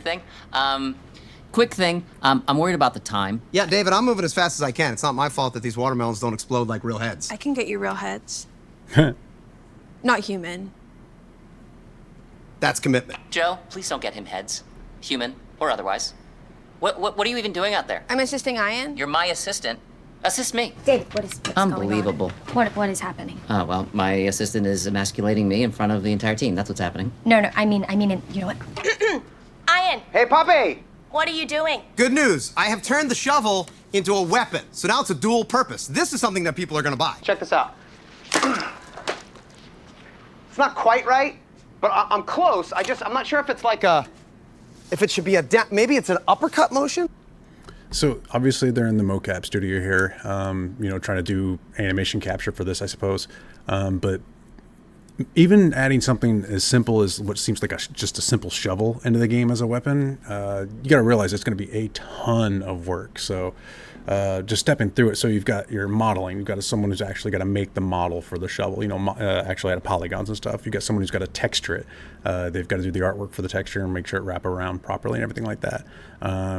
thing. Quick thing, I'm worried about the time. Yeah, David, I'm moving as fast as I can. It's not my fault that these watermelons don't explode like real heads. I can get you real heads. Not human. That's commitment. Joe, please don't get him heads. Human or otherwise. What are you even doing out there? I'm assisting Ian. You're my assistant. Assist me. David, what's Unbelievable. going on? What is happening? Oh, well, my assistant is emasculating me in front of the entire team. That's what's happening. No, I mean, you know what? Ian, Hey, puppy! what are you doing? Good news. I have turned the shovel into a weapon. So now it's a dual purpose. This is something that people are gonna buy. Check this out. It's not quite right, but I'm close. I'm not sure if it's like if it should be maybe it's an uppercut motion? So obviously they're in the mocap studio here, trying to do animation capture for this, I suppose. But even adding something as simple as what seems like just a simple shovel into the game as a weapon, you got to realize it's going to be a ton of work. So just stepping through it. So you've got your modeling. You've got someone who's actually got to make the model for the shovel, actually out of polygons and stuff. You've got someone who's got to texture it. They've got to do the artwork for the texture and make sure it wrap around properly and everything like that.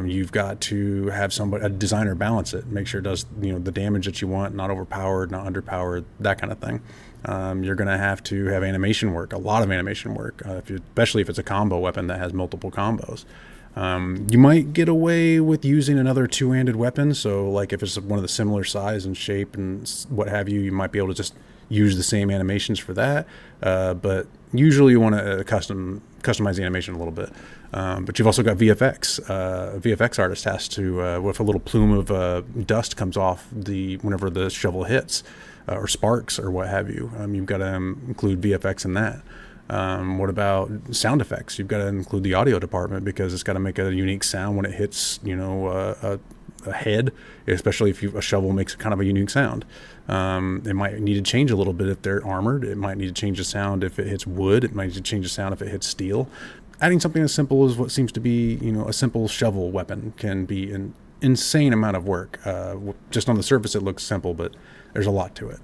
You've got to have a designer balance it, make sure it does, the damage that you want, not overpowered, not underpowered, that kind of thing. You're going to have animation work, a lot of animation work, especially if it's a combo weapon that has multiple combos. You might get away with using another two-handed weapon, so like if it's one of the similar size and shape and what have you, you might be able to just use the same animations for that. But usually you want to customize the animation a little bit. But you've also got VFX. A VFX artist has to, if a little plume of dust comes off whenever the shovel hits, or sparks or what have you, you've got to include VFX in that. What about sound effects? You've got to include the audio department because it's got to make a unique sound when it hits, a head, especially if a shovel makes kind of a unique sound. It might need to change a little bit if they're armored. It might need to change the sound if it hits wood. It might need to change the sound if it hits steel. Adding something as simple as what seems to be, a simple shovel weapon can be an insane amount of work. Just on the surface, it looks simple, but there's a lot to it.